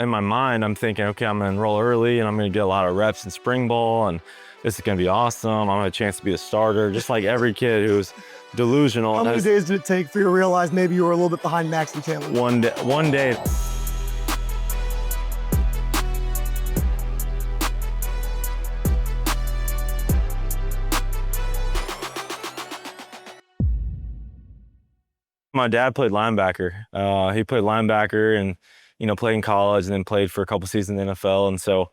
in my mind, I'm thinking, okay, I'm gonna enroll early and I'm gonna get a lot of reps in spring ball and this is gonna be awesome. I'm gonna have a chance to be the starter, just like every kid who's delusional. How many days did it take for you to realize maybe you were a little bit behind Max and Chandler? One day. My dad played linebacker. He played linebacker and, played in college and then played for a couple seasons in the NFL. And so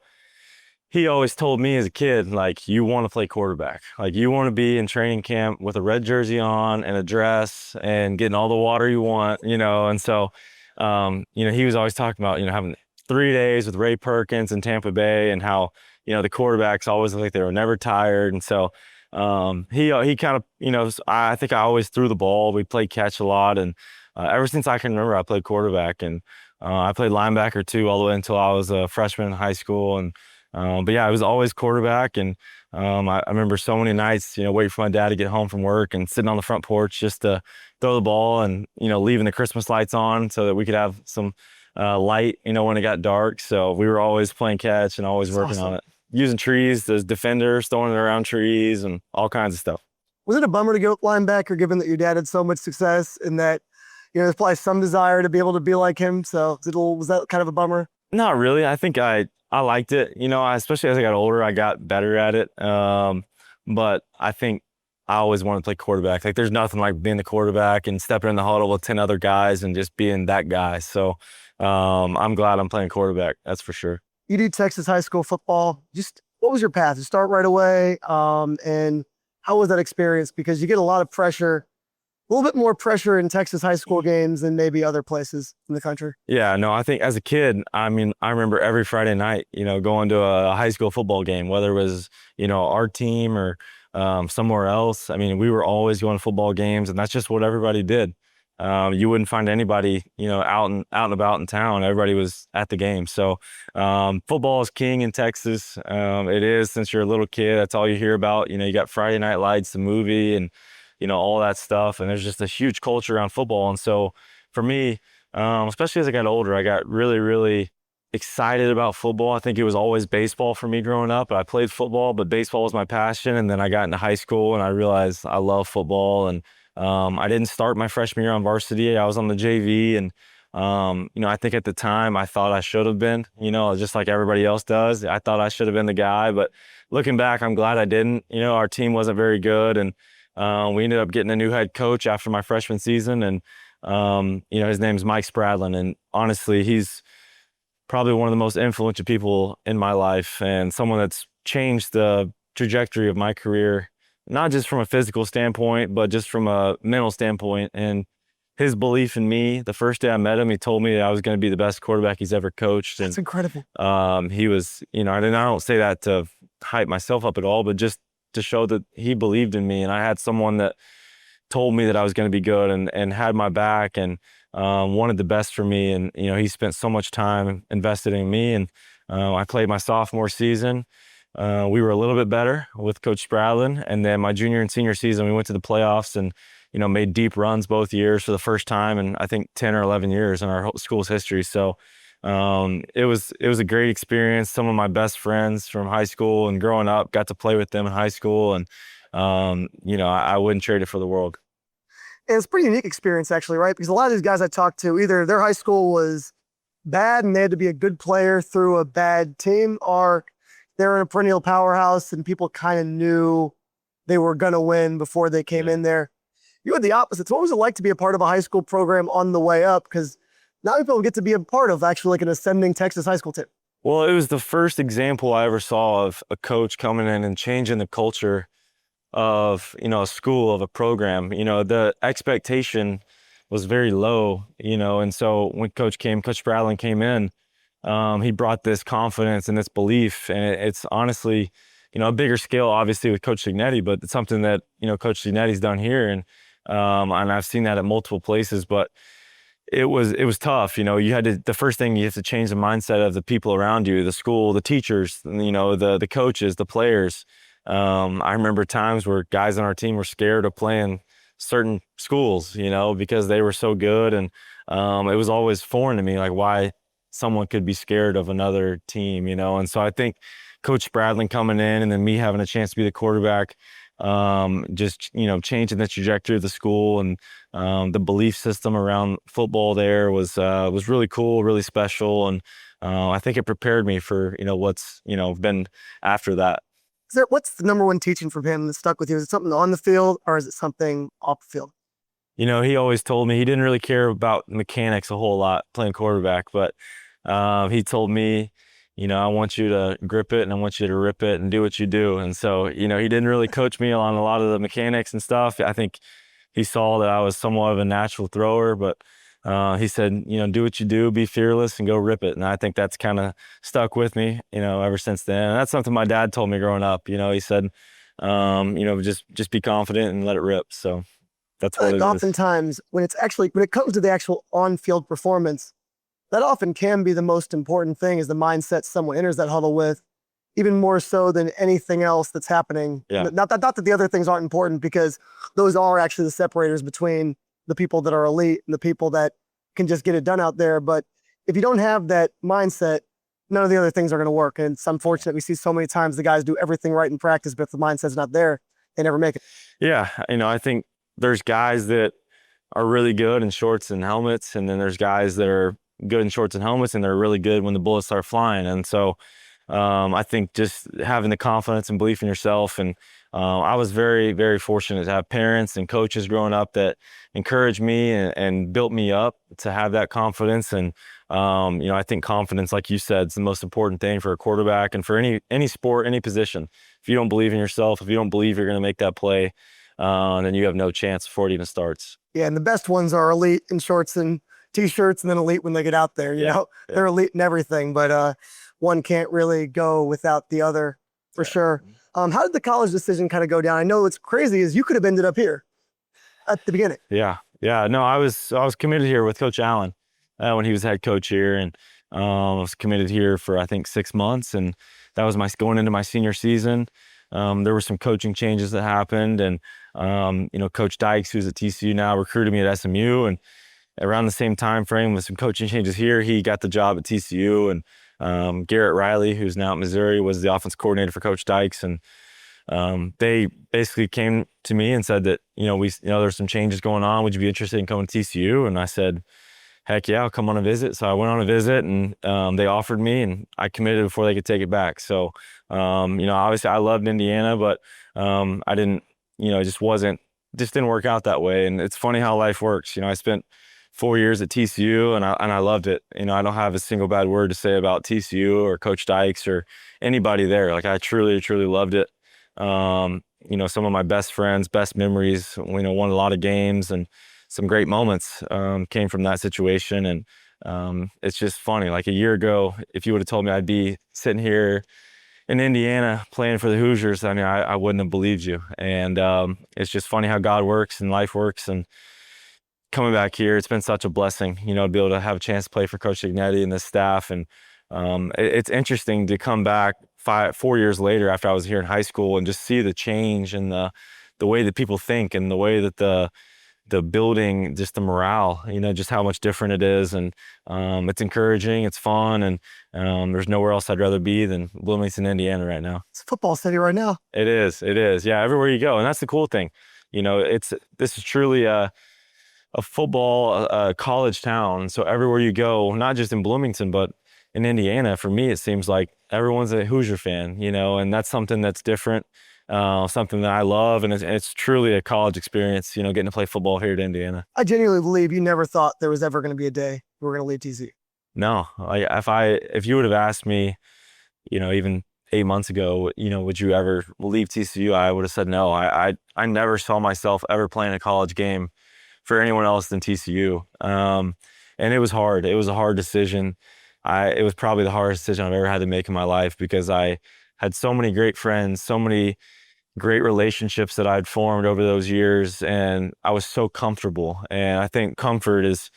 he always told me as a kid, like, you want to play quarterback. Like, you want to be in training camp with a red jersey on and a dress and getting all the water you want, And so, he was always talking about, having 3 days with Ray Perkins in Tampa Bay and how, the quarterbacks always looked like they were never tired. And so he kind of, I think I always threw the ball. We played catch a lot. And ever since I can remember, I played quarterback. And I played linebacker too, all the way until I was a freshman in high school. And but yeah, I was always quarterback. And I remember so many nights, waiting for my dad to get home from work and sitting on the front porch just to throw the ball and, leaving the Christmas lights on so that we could have some light, when it got dark. So we were always playing catch and always working on it. Using trees as defenders, throwing it around trees and all kinds of stuff. Was it a bummer to go linebacker given that your dad had so much success and that, there's probably some desire to be able to be like him? So was that kind of a bummer? Not really. I think I liked it. Especially as I got older, I got better at it. But I think I always wanted to play quarterback. Like, there's nothing like being the quarterback and stepping in the huddle with 10 other guys and just being that guy. So I'm glad I'm playing quarterback. That's for sure. You do Texas high school football. Just what was your path? You start right away, and how was that experience? Because you get a lot of pressure, a little bit more pressure in Texas high school games than maybe other places in the country. Yeah, no, I think as a kid, I remember every Friday night, going to a high school football game, whether it was, our team or somewhere else. We were always going to football games, and that's just what everybody did. You wouldn't find anybody, out and about in town. Everybody was at the game. So football is king in Texas. It is since you're a little kid. That's all you hear about. You got Friday Night Lights, the movie, and all that stuff. And there's just a huge culture around football. And so for me, especially as I got older, I got really, really excited about football. I think it was always baseball for me growing up. I played football, but baseball was my passion. And then I got into high school and I realized I love football. And I didn't start my freshman year on varsity. I was on the JV. And, I think at the time I thought I should have been, just like everybody else does. I thought I should have been the guy. But looking back, I'm glad I didn't. Our team wasn't very good. And we ended up getting a new head coach after my freshman season. And, his name's Mike Spradlin. And honestly, he's probably one of the most influential people in my life and someone that's changed the trajectory of my career. Not just from a physical standpoint, but just from a mental standpoint. And his belief in me, the first day I met him, he told me that I was going to be the best quarterback he's ever coached. That's incredible. He was, and I don't say that to hype myself up at all, but just to show that he believed in me. And I had someone that told me that I was going to be good and had my back and wanted the best for me. And, he spent so much time invested in me. And I played my sophomore season. We were a little bit better with Coach Spradlin. And then my junior and senior season, we went to the playoffs and, made deep runs both years for the first time in, I think, 10 or 11 years in our school's history. So it was a great experience. Some of my best friends from high school and growing up got to play with them in high school. And, I wouldn't trade it for the world. And it's a pretty unique experience, actually, right? Because a lot of these guys I talked to, either their high school was bad and they had to be a good player through a bad team, or they're in a perennial powerhouse and people kind of knew they were going to win before they came in there. You had the opposite. So what was it like to be a part of a high school program on the way up? Because not many people get to be a part of actually like an ascending Texas high school team. Well, it was the first example I ever saw of a coach coming in and changing the culture of, a school, of a program. The expectation was very low, and so when Coach Spradlin came in, he brought this confidence and this belief, and it's honestly, a bigger scale, obviously, with Coach Signetti, but it's something that, Coach Signetti's done here, and I've seen that at multiple places, but it was tough. You had to, the first thing you have to change the mindset of the people around you, the school, the teachers, the coaches, the players. I remember times where guys on our team were scared of playing certain schools, because they were so good, and it was always foreign to me, like why someone could be scared of another team, and so I think Coach Spradlin coming in and then me having a chance to be the quarterback, just changing the trajectory of the school and the belief system around football there was really cool, really special, and I think it prepared me for what's been after that. What's the number one teaching from him that stuck with you? Is it something on the field or is it something off the field? He always told me he didn't really care about mechanics a whole lot playing quarterback, but he told me, I want you to grip it and I want you to rip it and do what you do. And so, he didn't really coach me on a lot of the mechanics and stuff. I think he saw that I was somewhat of a natural thrower, but he said, do what you do, be fearless and go rip it. And I think that's kind of stuck with me, ever since then. And that's something my dad told me growing up. He said, just be confident and let it rip. So that's what it is. Oftentimes, when it comes to the actual on-field performance, that often can be the most important thing is the mindset someone enters that huddle with, even more so than anything else that's happening. Yeah. Not that the other things aren't important, because those are actually the separators between the people that are elite and the people that can just get it done out there. But if you don't have that mindset, none of the other things are going to work. And it's unfortunate. We see so many times the guys do everything right in practice, but if the mindset's not there, they never make it. Yeah. I think there's guys that are really good in shorts and helmets, and then there's guys that are good in shorts and helmets and they're really good when the bullets start flying. And so I think just having the confidence and belief in yourself, and I was very, very fortunate to have parents and coaches growing up that encouraged me and built me up to have that confidence. And I think confidence, like you said, is the most important thing for a quarterback and for any sport, any position. If you don't believe in yourself, if you don't believe you're going to make that play, then you have no chance before it even starts. Yeah, and the best ones are elite in shorts and T-shirts, and then elite when they get out there. They're elite in everything, but one can't really go without the other for sure. How did the college decision kind of go down? I know what's crazy is you could have ended up here at the beginning. Yeah. No, I was committed here with Coach Allen when he was head coach here, and I was committed here for I think 6 months, and that was going into my senior season. There were some coaching changes that happened, and Coach Dykes, who's at TCU now, recruited me at SMU, and around the same time frame with some coaching changes here, he got the job at TCU, and Garrett Riley, who's now at Missouri, was the offense coordinator for Coach Dykes, and they basically came to me and said that there's some changes going on. Would you be interested in coming to TCU? And I said, heck yeah, I'll come on a visit. So I went on a visit, and they offered me, and I committed before they could take it back. So obviously I loved Indiana, but I didn't, it just didn't work out that way. And it's funny how life works. I spent 4 years at TCU, and I loved it. I don't have a single bad word to say about TCU or Coach Dykes or anybody there. Like, I truly, truly loved it. Some of my best friends, best memories, won a lot of games, and some great moments came from that situation. And it's just funny. Like, a year ago, if you would have told me I'd be sitting here in Indiana playing for the Hoosiers, I mean, I wouldn't have believed you. And it's just funny how God works and life works. And coming back here, it's been such a blessing, to be able to have a chance to play for Coach Ignetti and the staff. And it's interesting to come back 4 years later after I was here in high school and just see the change and the way that people think and the way that the building, just the morale, just how much different it is. And it's encouraging, it's fun, and there's nowhere else I'd rather be than Bloomington, Indiana right now. It's a football city right now. It is. Yeah, everywhere you go. And that's the cool thing. This is truly a football college town. So everywhere you go, not just in Bloomington, but in Indiana, for me, it seems like everyone's a Hoosier fan, and that's something that's different, something that I love. And it's truly a college experience, getting to play football here at Indiana. I genuinely believe you never thought there was ever going to be a day we were going to leave TCU. No, if you would have asked me, even 8 months ago, would you ever leave TCU? I would have said no. I never saw myself ever playing a college game for anyone else than TCU. And it was hard. It was a hard decision. It was probably the hardest decision I've ever had to make in my life, because I had so many great friends, so many great relationships that I'd formed over those years, and I was so comfortable. And I think comfort is,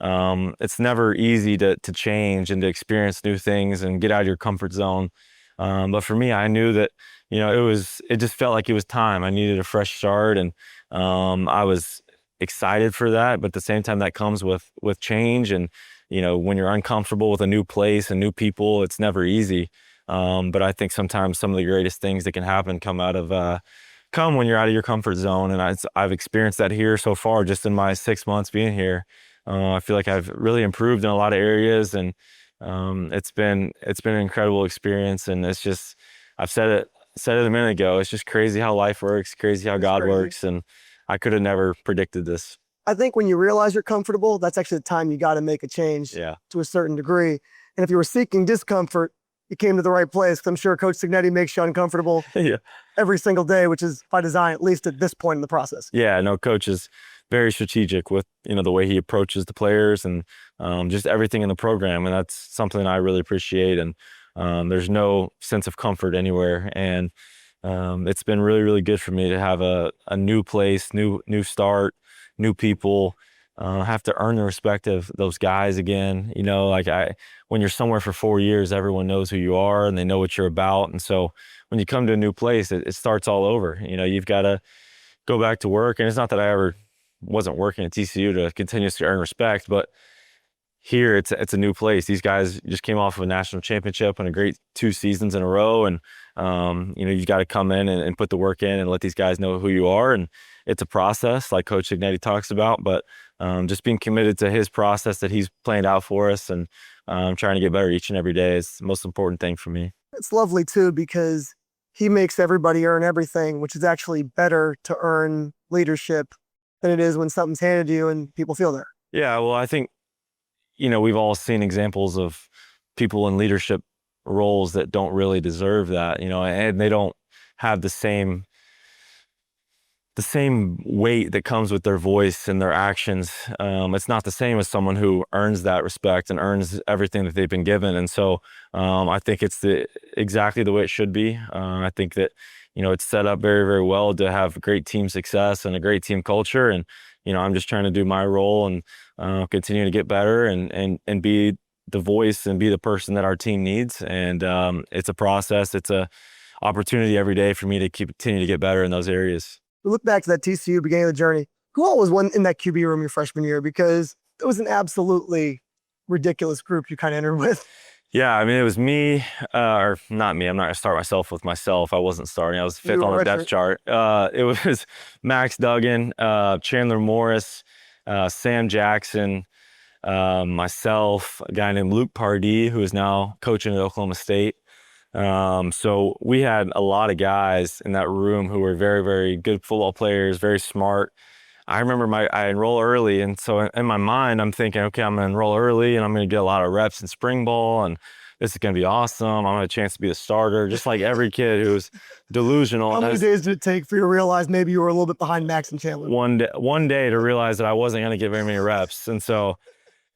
it's never easy to change and to experience new things and get out of your comfort zone. But for me, I knew that, it just felt like it was time. I needed a fresh start, and I was excited for that. But at the same time, that comes with change, and when you're uncomfortable with a new place and new people, it's never easy. But I think sometimes some of the greatest things that can happen come when you're out of your comfort zone. And I've experienced that here so far, just in my 6 months being here. I feel like I've really improved in a lot of areas, and it's been an incredible experience. And it's just, I've said it a minute ago, it's just crazy how life works, crazy how God works, and I could have never predicted this. I think when you realize you're comfortable, that's actually the time you got to make a change Yeah. to a certain degree. And if you were seeking discomfort, you came to the right place. I'm sure Coach Signetti makes you uncomfortable Yeah. every single day, which is by design, at least at this point in the process. Yeah, no, Coach is very strategic with, the way he approaches the players and just everything in the program. And that's something I really appreciate. And there's no sense of comfort anywhere. And it's been really, really good for me to have a new place, new start, new people, have to earn the respect of those guys again. When you're somewhere for 4 years, everyone knows who you are and they know what you're about. And so when you come to a new place, it starts all over. You've got to go back to work. And it's not that I ever wasn't working at TCU to continuously earn respect, but here it's a new place. These guys just came off of a national championship and a great 2 seasons in a row. And, you've got to come in and put the work in and let these guys know who you are. And it's a process like Coach Signetti talks about, but just being committed to his process that he's planned out for us, and trying to get better each and every day is the most important thing for me. It's lovely too, because he makes everybody earn everything, which is actually better to earn leadership than it is when something's handed to you and people feel there. Yeah, well, I think, we've all seen examples of people in leadership roles that don't really deserve that, and they don't have the same weight that comes with their voice and their actions. It's not the same as someone who earns that respect and earns everything that they've been given. And so I think it's exactly the way it should be. I think that, it's set up very, very well to have great team success and a great team culture. And, I'm just trying to do my role and continue to get better and be the voice and be the person that our team needs. And it's a process. It's a opportunity every day for me to continue to get better in those areas. We look back to that TCU beginning of the journey. Who all was one in that QB room your freshman year? Because it was an absolutely ridiculous group you kind of entered with. Yeah, I mean, it was me, or not me. I'm not going to start myself with myself. I wasn't starting. I was 5th on the depth chart. It was Max Duggan, Chandler Morris, Sam Jackson, myself, a guy named Luke Pardee, who is now coaching at Oklahoma State. So we had a lot of guys in that room who were very, very good football players, very smart. I remember I enroll early, and so in my mind, I'm thinking, okay, I'm going to enroll early, and I'm going to get a lot of reps in spring ball, and this is going to be awesome. I'm going to have a chance to be the starter, just like every kid who's delusional. How many days did it take for you to realize maybe you were a little bit behind Max and Chandler? One day to realize that I wasn't going to get very many reps, and so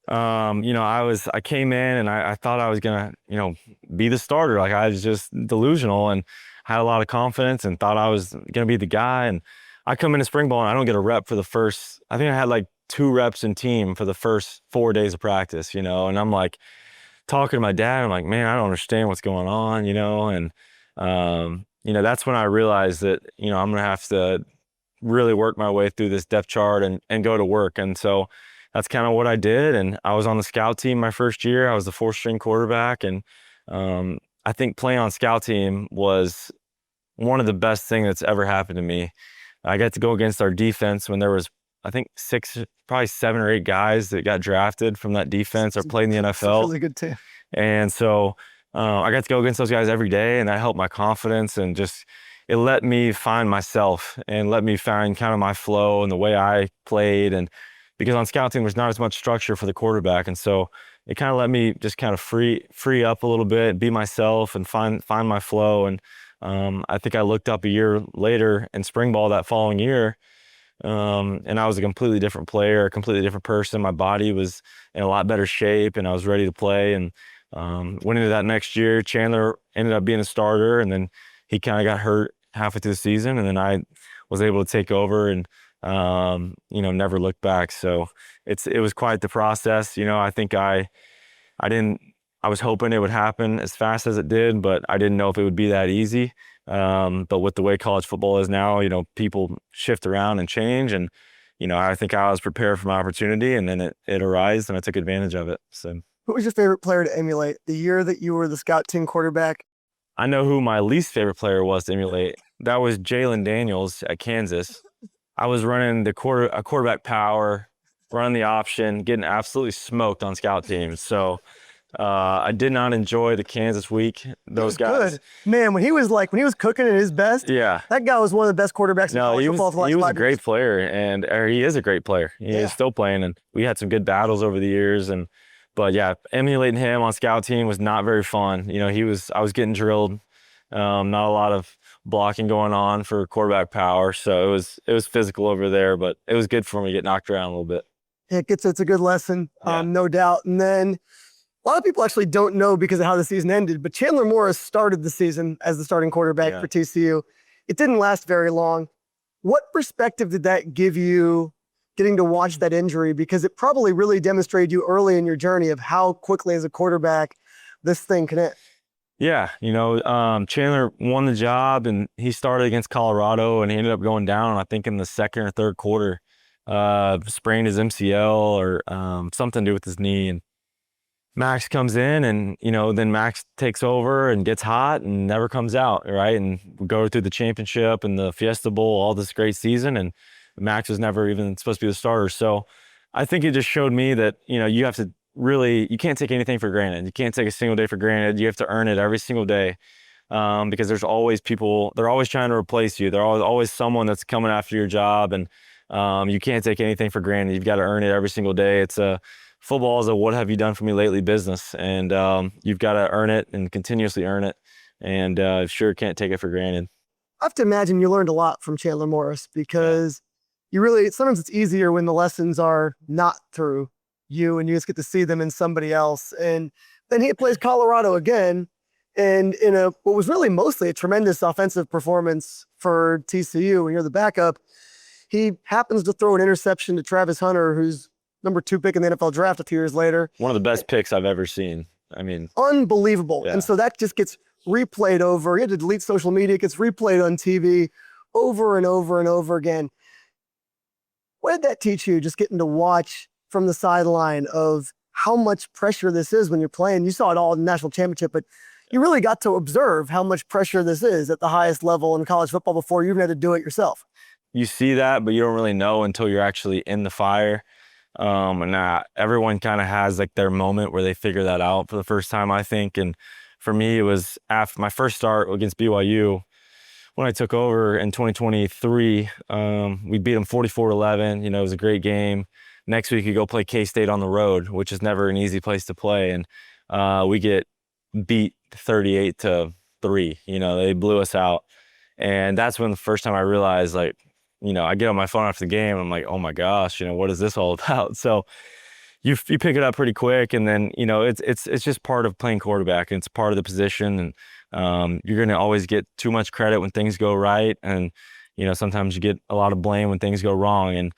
I came in and I thought I was gonna, be the starter. Like, I was just delusional and had a lot of confidence and thought I was gonna be the guy. And I come into spring ball and I don't get a rep for the first, I think I had like 2 reps in team for the first 4 days of practice, and I'm like talking to my dad. I'm like, man, I don't understand what's going on, and that's when I realized that, I'm gonna have to really work my way through this depth chart and go to work. And so that's kind of what I did. And I was on the scout team my first year. I was the 4th string quarterback. And I think playing on scout team was one of the best things that's ever happened to me. I got to go against our defense when there was, I think, 7 or 8 guys that got drafted from that defense or played in the NFL. It's a really good team. And so I got to go against those guys every day, and that helped my confidence, and just it let me find myself and let me find kind of my flow and the way I played. And because on scout team, there's not as much structure for the quarterback. And so it kind of let me just kind of free up a little bit, be myself, and find my flow. And I think I looked up a year later in spring ball that following year, and I was a completely different player, a completely different person. My body was in a lot better shape, and I was ready to play. And went into that next year. Chandler ended up being a starter, and then he kind of got hurt halfway through the season, and then I was able to take over and never looked back. So it was quite the process. I think I was hoping it would happen as fast as it did, but I didn't know if it would be that easy. But with the way college football is now, people shift around and change, and I think I was prepared for my opportunity, and then it arose, and I took advantage of it. So Who was your favorite player to emulate? The year that you were the scout team quarterback? I know who my least favorite player was to emulate. That was Jalen Daniels at Kansas. I was running a quarterback power, running the option, getting absolutely smoked on scout teams. So I did not enjoy the Kansas week. Those guys, good. Man, when he was cooking at his best, yeah. that guy was one of the best quarterbacks in No, college he football was for the last he was a 5 years. great player, and or he is a great player. He is still playing, and we had some good battles over the years. But yeah, emulating him on scout team was not very fun. I was getting drilled. Not a lot of blocking going on for quarterback power, so it was physical over there, but it was good for me to get knocked around a little bit. It's a good lesson, Yeah. no doubt. And then a lot of people actually don't know because of how the season ended, but Chandler Morris started the season as the starting quarterback for TCU. It didn't last very long. What perspective did that give you getting to watch that injury? Because it probably really demonstrated you early in your journey of how quickly as a quarterback this thing can end. Yeah, Chandler won the job, and he started against Colorado, and he ended up going down, I think, in the second or third quarter. Sprained his MCL or something to do with his knee, and Max comes in, and then Max takes over and gets hot and never comes out, right? And we go through the championship and the Fiesta Bowl, all this great season, and Max was never even supposed to be the starter. So I think it just showed me that you have to you can't take anything for granted. You can't take a single day for granted. You have to earn it every single day, because there's always people. They're always trying to replace you. There's always someone that's coming after your job, and you can't take anything for granted. You've got to earn it every single day. Football is a what have you done for me lately business, and you've got to earn it and continuously earn it, and sure can't take it for granted. I have to imagine you learned a lot from Chandler Morris because sometimes it's easier when the lessons are not through you and you just get to see them in somebody else. And then he plays Colorado again, and in what was really mostly a tremendous offensive performance for TCU when you're the backup, he happens to throw an interception to Travis Hunter, who's number 2 pick in the NFL draft a few years later. One of the best picks I've ever seen. I mean, unbelievable. Yeah. And so that just gets replayed over. You had to delete social media. It gets replayed on TV over and over and over again. What did that teach you, just getting to watch from the sideline of how much pressure this is when you're playing? You saw it all in the national championship, but you really got to observe how much pressure this is at the highest level in college football before you even had to do it yourself. You see that, but you don't really know until you're actually in the fire. And everyone kind of has like their moment where they figure that out for the first time, I think. And for me, it was after my first start against BYU when I took over in 2023. We beat them 44-11. It was a great game. Next week, you go play K-State on the road, which is never an easy place to play. And we get beat 38-3. They blew us out. And that's when the first time I realized, I get on my phone after the game, and I'm like, oh my gosh, what is this all about? So you pick it up pretty quick, and then it's just part of playing quarterback, and it's part of the position, and you're gonna always get too much credit when things go right, and sometimes you get a lot of blame when things go wrong, and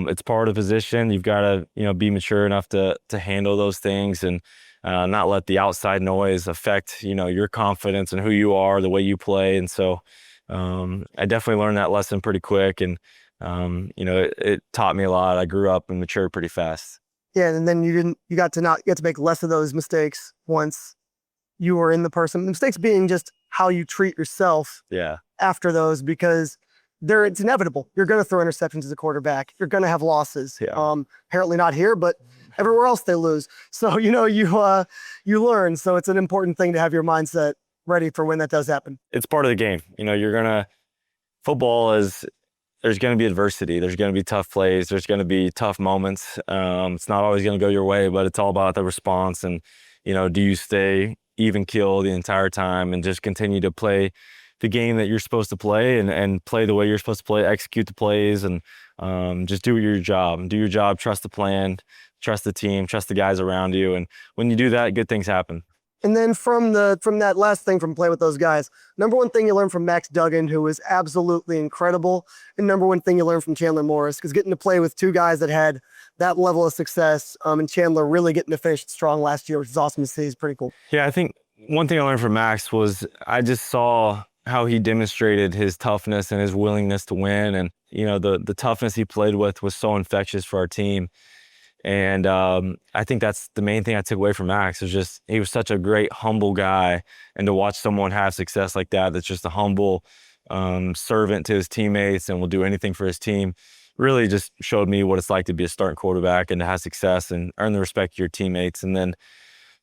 it's part of the position. You've got to be mature enough to handle those things, and not let the outside noise affect your confidence and who you are, the way you play. And so I definitely learned that lesson pretty quick, and it taught me a lot. I grew up and matured pretty fast. Yeah, and then you got to make less of those mistakes once you were in the person. The mistakes being just how you treat yourself after those, because it's inevitable. You're going to throw interceptions as a quarterback. You're going to have losses. Apparently not here, but everywhere else they lose. So you learn. So it's an important thing to have your mindset ready for when that does happen. It's part of the game. Football is, there's going to be adversity. There's going to be tough plays. There's going to be tough moments. It's not always going to go your way, but it's all about the response. And, do you stay even keel the entire time and just continue to play the game that you're supposed to play, and play the way you're supposed to play, execute the plays, and just do your job. Do your job, trust the plan, trust the team, trust the guys around you. And when you do that, good things happen. And then from that last thing from playing with those guys, number one thing you learned from Max Duggan, who was absolutely incredible, and number one thing you learned from Chandler Morris, because getting to play with two guys that had that level of success, and Chandler really getting to finish strong last year, which is awesome to see, is pretty cool. Yeah, I think one thing I learned from Max was I just saw how he demonstrated his toughness and his willingness to win. And, the toughness he played with was so infectious for our team. And I think that's the main thing I took away from Max was just he was such a great, humble guy. And to watch someone have success like that, that's just a humble servant to his teammates and will do anything for his team, really just showed me what it's like to be a starting quarterback and to have success and earn the respect of your teammates. And then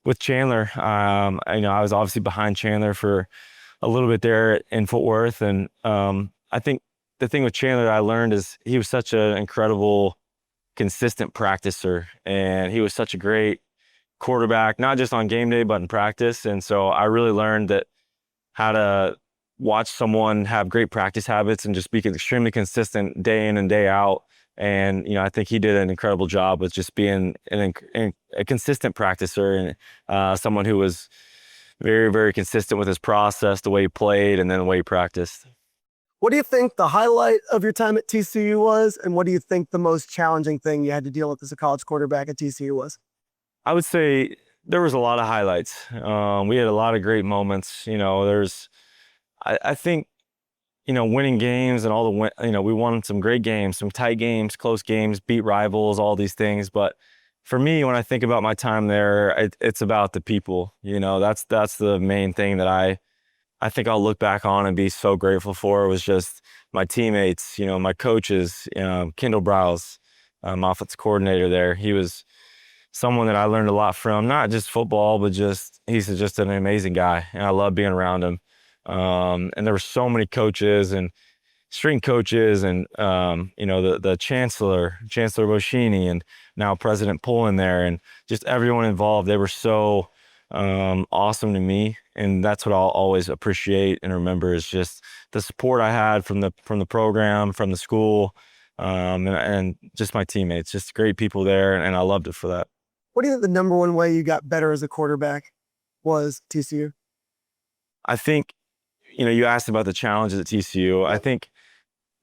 with Chandler, I was obviously behind Chandler for a little bit there in Fort Worth. And I think the thing with Chandler that I learned is he was such an incredible, consistent practicer. And he was such a great quarterback, not just on game day, but in practice. And so I really learned that how to watch someone have great practice habits and just be extremely consistent day in and day out. And, I think he did an incredible job with just being a consistent practicer and someone who was very, very consistent with his process, the way he played, and then the way he practiced. What do you think the highlight of your time at TCU was? And what do you think the most challenging thing you had to deal with as a college quarterback at TCU was? I would say there was a lot of highlights. We had a lot of great moments. I think, winning games and all we won some great games, some tight games, close games, beat rivals, all these things. But for me, when I think about my time there, it's about the people. That's the main thing that I think I'll look back on and be so grateful for. Was just my teammates, my coaches, Kendall Browse, my offensive coordinator there. He was someone that I learned a lot from, not just football, but he's just an amazing guy. And I love being around him. And there were so many coaches and string coaches and, the Chandler Boschini, and now President Pullen there, and just everyone involved. They were so awesome to me. And that's what I'll always appreciate and remember is just the support I had from the program, from the school, and just my teammates, just great people there. And I loved it for that. What do you think the number one way you got better as a quarterback was TCU? I think, you asked about the challenges at TCU. I think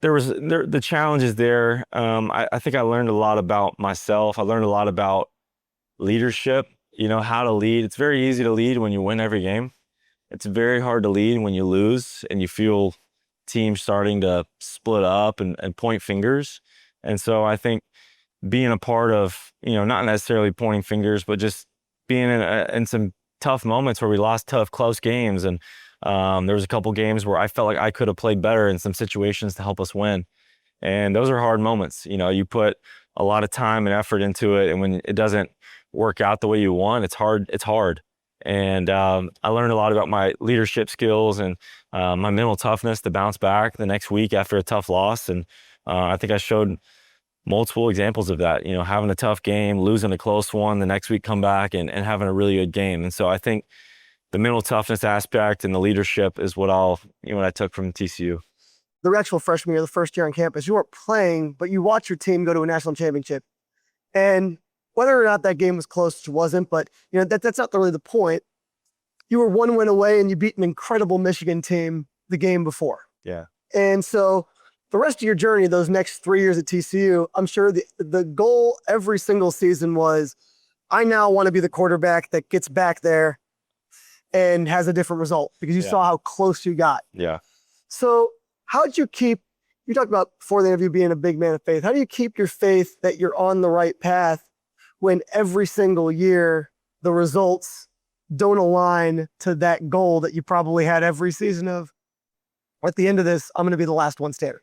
the challenges there. I think I learned a lot about myself. I learned a lot about leadership, how to lead. It's very easy to lead when you win every game. It's very hard to lead when you lose and you feel teams starting to split up and point fingers. And so I think being a part of, not necessarily pointing fingers, but just being in some tough moments where we lost tough, close games. And there was a couple games where I felt like I could have played better in some situations to help us win. And those are hard moments. You put a lot of time and effort into it. And when it doesn't work out the way you want, it's hard. It's hard. And I learned a lot about my leadership skills and my mental toughness to bounce back the next week after a tough loss. And I think I showed multiple examples of that, having a tough game, losing a close one, the next week come back and having a really good game. And so I think the mental toughness aspect and the leadership is what I took from TCU. The actual freshman year, the first year on campus, you weren't playing, but you watched your team go to a national championship. And whether or not that game was close, it wasn't, but that's not really the point. You were one win away and you beat an incredible Michigan team the game before. Yeah. And so the rest of your journey, those next 3 years at TCU, I'm sure the goal every single season was, I now want to be the quarterback that gets back there and has a different result because you saw how close you got. Yeah. So how'd you talked about before the interview being a big man of faith. How do you keep your faith that you're on the right path when every single year the results don't align to that goal that you probably had every season of, at the end of this, I'm going to be the last one standing?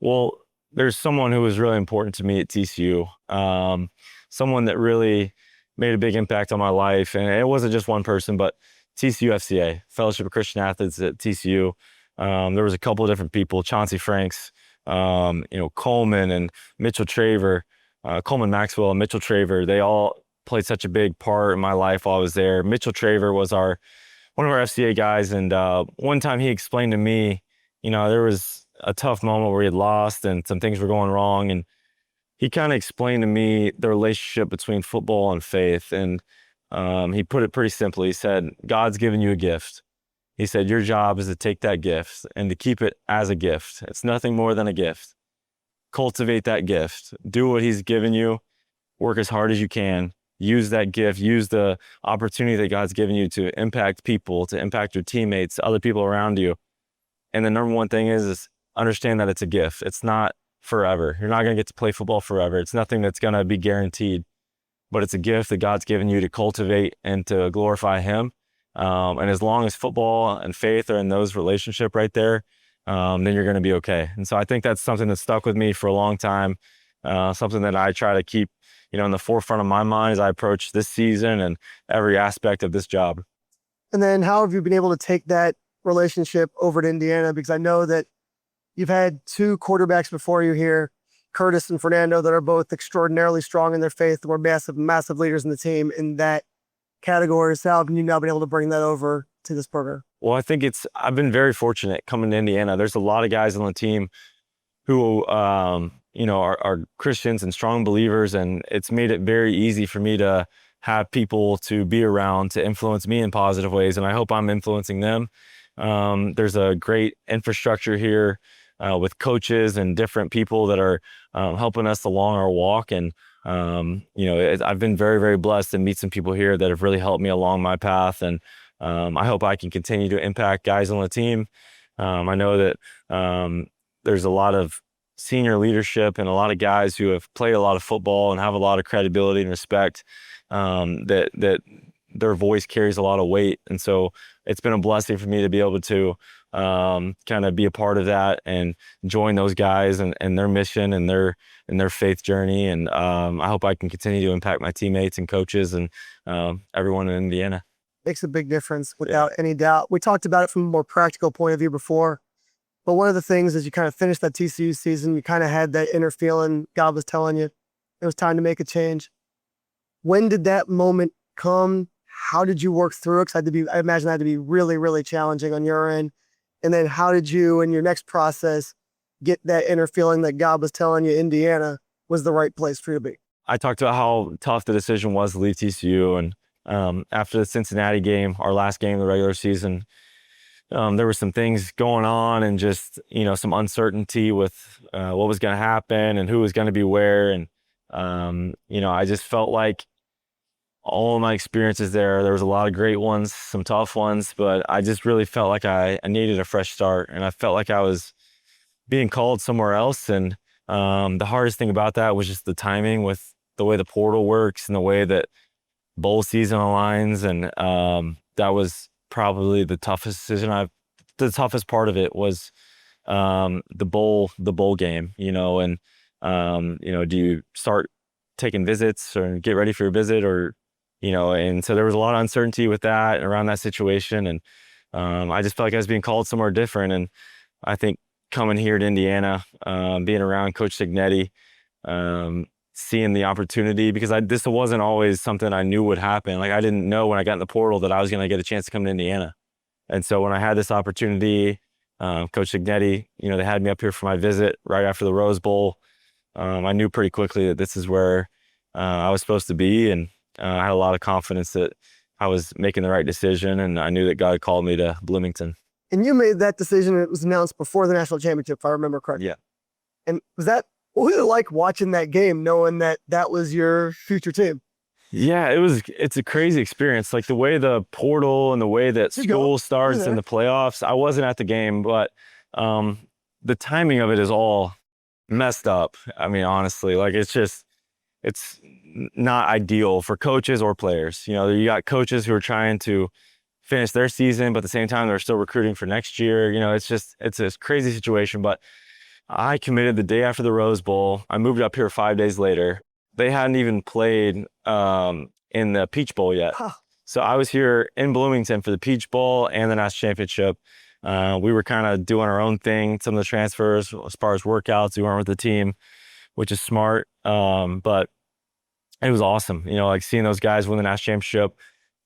Well, there's someone who was really important to me at TCU, someone that really made a big impact on my life. And it wasn't just one person, but TCU FCA, Fellowship of Christian Athletes at TCU. There was a couple of different people, Chauncey Franks, Coleman and Mitchell Traver, Coleman Maxwell and Mitchell Traver. They all played such a big part in my life while I was there. Mitchell Traver was one of our FCA guys. And one time he explained to me, there was a tough moment where he had lost and some things were going wrong. And he kind of explained to me the relationship between football and faith. And he put it pretty simply. He said, God's given you a gift. He said, your job is to take that gift and to keep it as a gift. It's nothing more than a gift. Cultivate that gift. Do what he's given you. Work as hard as you can. Use that gift. Use the opportunity that God's given you to impact people, to impact your teammates, other people around you. And the number one thing is understand that it's a gift. It's not forever. You're not going to get to play football forever. It's nothing that's going to be guaranteed, but it's a gift that God's given you to cultivate and to glorify Him. And as long as football and faith are in those relationship right there, then you're going to be okay. And so I think that's something that stuck with me for a long time. Something that I try to keep, in the forefront of my mind as I approach this season and every aspect of this job. And then how have you been able to take that relationship over to Indiana? Because I know that you've had two quarterbacks before you here, Curtis and Fernando, that are both extraordinarily strong in their faith. Were massive leaders in the team in that category. So how have you now been able to bring that over to this program? Well, I think I've been very fortunate coming to Indiana. There's a lot of guys on the team who, are Christians and strong believers, and it's made it very easy for me to have people to be around to influence me in positive ways, and I hope I'm influencing them. There's a great infrastructure here with coaches and different people that are helping us along our walk, and I've been very, very blessed to meet some people here that have really helped me along my path, and I hope I can continue to impact guys on the team. I know that there's a lot of senior leadership and a lot of guys who have played a lot of football and have a lot of credibility and respect, that their voice carries a lot of weight. And so it's been a blessing for me to be able to kind of be a part of that and join those guys and their mission and their faith journey. And I hope I can continue to impact my teammates and coaches and everyone in Indiana. Makes a big difference without any doubt. We talked about it from a more practical point of view before, but one of the things is you kind of finished that TCU season, you kind of had that inner feeling God was telling you it was time to make a change. When did that moment come? How did you work through it? Because I imagine that had to be really, really challenging on your end. And then how did you, in your next process, get that inner feeling that God was telling you Indiana was the right place for you to be? I talked about how tough the decision was to leave TCU, and after the Cincinnati game, our last game of the regular season, there were some things going on and just, some uncertainty with what was going to happen and who was going to be where. And, I just felt like all of my experiences there was a lot of great ones, some tough ones, but I just really felt like I needed a fresh start, and I felt like I was being called somewhere else. And the hardest thing about that was just the timing with the way the portal works and the way that bowl season aligns. And that was probably the toughest decision. The toughest part of it was the bowl game, and do you start taking visits or get ready for your visit, or and so there was a lot of uncertainty with that around that situation. And I just felt like I was being called somewhere different. And I think coming here to Indiana, being around Coach Signetti, seeing the opportunity, because this wasn't always something I knew would happen. Like, I didn't know when I got in the portal that I was going to get a chance to come to Indiana. And so when I had this opportunity, Coach Signetti, they had me up here for my visit right after the Rose Bowl. I knew pretty quickly that this is where I was supposed to be. And I had a lot of confidence that I was making the right decision. And I knew that God had called me to Bloomington. And you made that decision. It was announced before the national championship, if I remember correctly. Yeah. And what was it like watching that game, knowing that that was your future team? Yeah, it's a crazy experience. Like the way the portal and the way that school starts in the playoffs. I wasn't at the game, but the timing of it is all messed up. I mean, honestly, like it's not ideal for coaches or players. You got coaches who are trying to finish their season, but at the same time, they're still recruiting for next year. It's a crazy situation, but I committed the day after the Rose Bowl. I moved up here 5 days later. They hadn't even played in the Peach Bowl yet. Huh. So I was here in Bloomington for the Peach Bowl and the national championship. We were kind of doing our own thing. Some of the transfers, as far as workouts, we weren't with the team, which is smart. But it was awesome. Like seeing those guys win the national championship,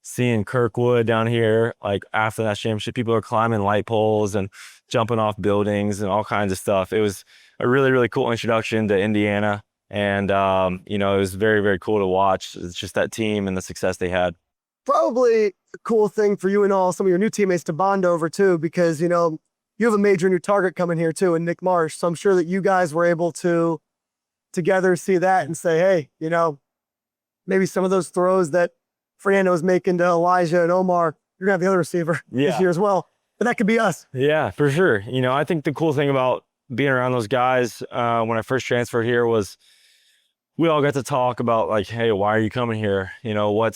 seeing Kirkwood down here, like after that championship, people are climbing light poles and jumping off buildings and all kinds of stuff. It was a really, really cool introduction to Indiana. And, it was very, very cool to watch. It's just that team and the success they had. Probably a cool thing for you and some of your new teammates to bond over too, because, you have a major new target coming here too, in Nick Marsh. So I'm sure that you guys were able to together see that and say, hey, maybe some of those throws that Fernando was making to Elijah and Omar, you're gonna have the other receiver this year as well. But that could be us. Yeah, for sure. You know, I think the cool thing about being around those guys when I first transferred here was we all got to talk about like, hey, why are you coming here? You know,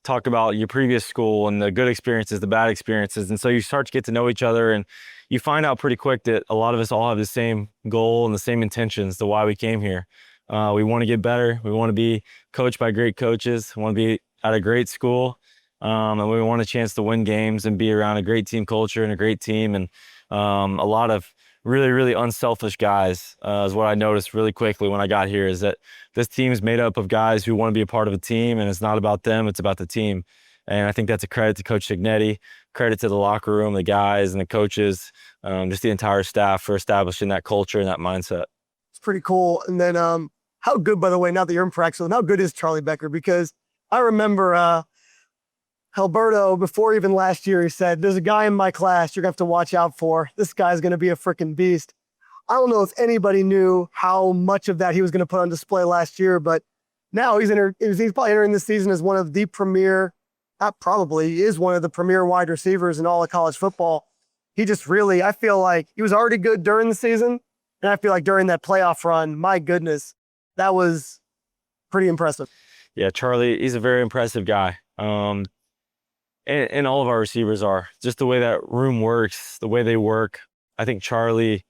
talk about your previous school and the good experiences, the bad experiences. And so you start to get to know each other and you find out pretty quick that a lot of us all have the same goal and the same intentions to why we came here. We want to get better. We want to be coached by great coaches. We want to be at a great school. And we want a chance to win games and be around a great team culture and a great team. And a lot of really, really unselfish guys is what I noticed really quickly when I got here, is that this team is made up of guys who want to be a part of a team, and it's not about them, it's about the team. And I think that's a credit to Coach Signetti, credit to the locker room, the guys and the coaches, just the entire staff for establishing that culture and that mindset. It's pretty cool. And then how good, by the way, now that you're in practice, how good is Charlie Becker? Because I remember Alberto, before even last year, he said, there's a guy in my class you're going to have to watch out for. This guy's going to be a freaking beast. I don't know if anybody knew how much of that he was going to put on display last year, but now he's probably entering this season as one of the premier, not probably, he is one of the premier wide receivers in all of college football. He just really, I feel like he was already good during the season, and I feel like during that playoff run, my goodness, that was pretty impressive. Yeah, Charlie, he's a very impressive guy. And all of our receivers are. Just the way that room works, the way they work. I think Charlie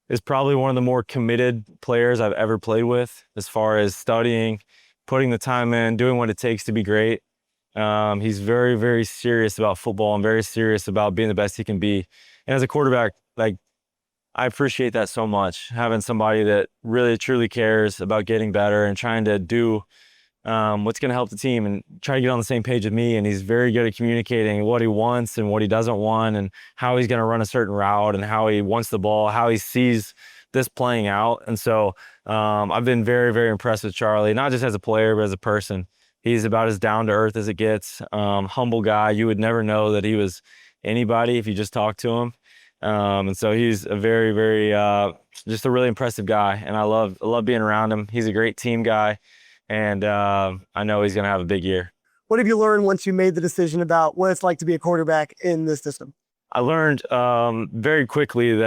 is probably one of the more committed players I've ever played with as far as studying, putting the time in, doing what it takes to be great. He's very, very serious about football and very serious about being the best he can be. And as a quarterback, like, I appreciate that so much, having somebody that really, truly cares about getting better and trying to do what's going to help the team and try to get on the same page with me. And he's very good at communicating what he wants and what he doesn't want and how he's going to run a certain route and how he wants the ball, how he sees this playing out. And so I've been very, very impressed with Charlie, not just as a player, but as a person. He's about as down to earth as it gets. Humble guy. You would never know that he was anybody if you just talked to him. And so he's a very, very, just a really impressive guy. And I love being around him. He's a great team guy. And I know he's going to have a big year. What have you learned once you made the decision about what it's like to be a quarterback in this system? I learned very quickly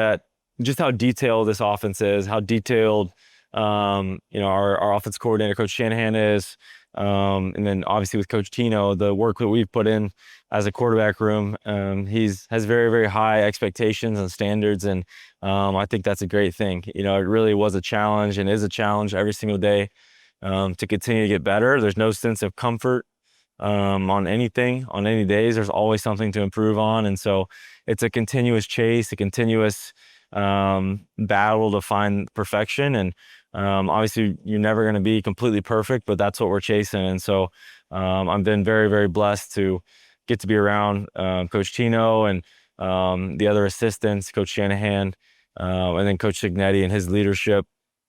just how detailed this offense is, how detailed our offense coordinator, Coach Shanahan, is. And then obviously with Coach Tino, the work that we've put in as a quarterback room, has very, very high expectations and standards. And I think that's a great thing. You know, it really was a challenge and is a challenge every single day. To continue to get better. There's no sense of comfort on anything, on any days. There's always something to improve on. And so it's a continuous chase, a continuous battle to find perfection. And obviously you're never going to be completely perfect, but that's what we're chasing. And so I've been very, very blessed to get to be around Coach Tino and the other assistants, Coach Shanahan, and then Coach Signetti and his leadership.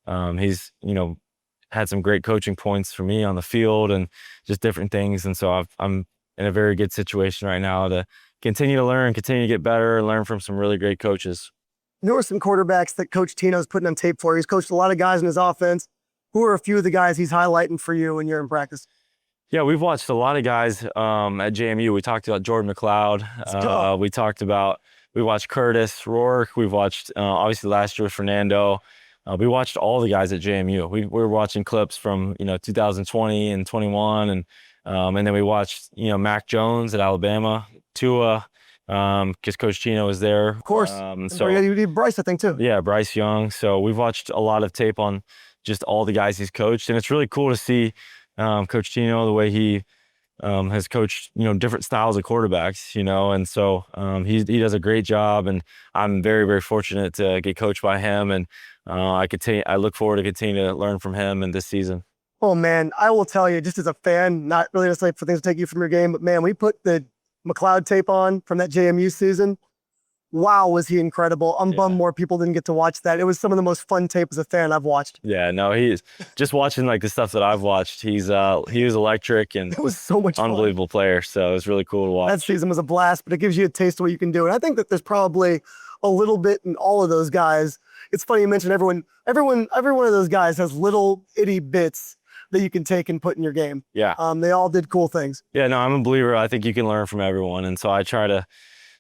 He's, had some great coaching points for me on the field and just different things. And so I'm in a very good situation right now to continue to learn, continue to get better, and learn from some really great coaches. There were some quarterbacks that Coach Tino's putting on tape for. He's coached a lot of guys in his offense. Who are a few of the guys he's highlighting for you when you're in practice? Yeah, we've watched a lot of guys at JMU. We talked about Jordan McLeod. We watched Curtis Rourke. We've watched, obviously last year with Fernando. We watched all the guys at JMU. We were watching clips from 2020 and 21, and then we watched Mac Jones at Alabama, Tua, because Coach Tino was there. Of course. So you need Bryce, I think, too. Yeah, Bryce Young. So we've watched a lot of tape on just all the guys he's coached, and it's really cool to see Coach Tino, the way he has coached different styles of quarterbacks, and so he does a great job, and I'm very, very fortunate to get coached by him, and I look forward to continue to learn from him in this season. Oh man, I will tell you, just as a fan, not really necessarily for things to take you from your game, but man, we put the McLeod tape on from that JMU season. Wow, was he incredible. I'm bummed more people didn't get to watch that. It was some of the most fun tape as a fan I've watched. Yeah, no, he's just watching like the stuff that I've watched. He was electric and it was so much unbelievable fun. Player. So it was really cool to watch. That season was a blast, but it gives you a taste of what you can do. And I think that there's probably a little bit in all of those guys. It's funny you mentioned every one of those guys has little itty bits that you can take and put in your game. Yeah. They all did cool things. Yeah, no, I'm a believer. I think you can learn from everyone. And so I try to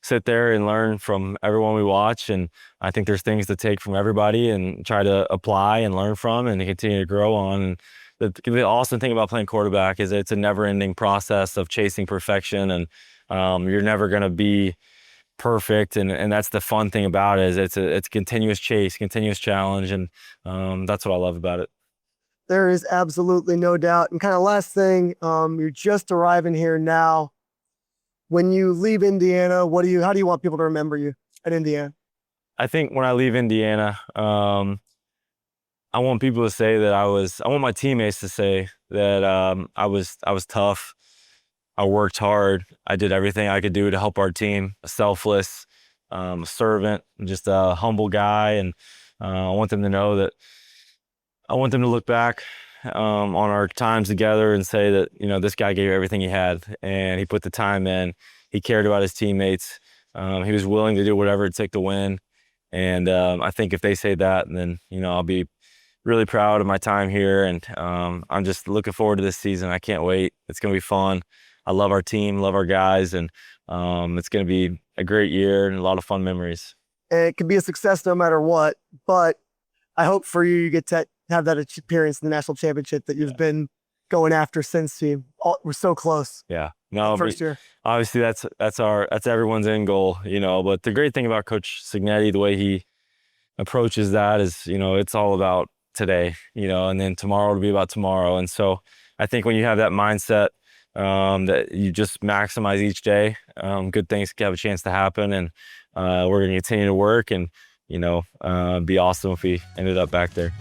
sit there and learn from everyone we watch. And I think there's things to take from everybody and try to apply and learn from and continue to grow on. And the awesome thing about playing quarterback is it's a never-ending process of chasing perfection, and you're never going to be perfect, and that's the fun thing about it. Is it's a continuous chase, continuous challenge, and that's what I love about it. There is absolutely no doubt. And kind of last thing, you're just arriving here now. When you leave Indiana, how do you want people to remember you at Indiana? I think when I leave Indiana, I want people to say that I want my teammates to say that I was tough. I worked hard. I did everything I could do to help our team. Selfless, a servant, just a humble guy. And I want them to know that I want them to look back on our times together and say that, this guy gave everything he had, and he put the time in. He cared about his teammates. He was willing to do whatever it took to win. And I think if they say that, then, I'll be really proud of my time here. And I'm just looking forward to this season. I can't wait. It's going to be fun. I love our team, love our guys, and it's going to be a great year and a lot of fun memories. And it can be a success no matter what, but I hope for you, you get to have that appearance in the national championship that you've been going after since we're so close. Yeah. No, first year. Obviously that's everyone's end goal, but the great thing about Coach Signetti, the way he approaches that is, it's all about today, and then tomorrow will be about tomorrow. And so I think when you have that mindset, that you just maximize each day, good things have a chance to happen, and we're going to continue to work, and be awesome if we ended up back there.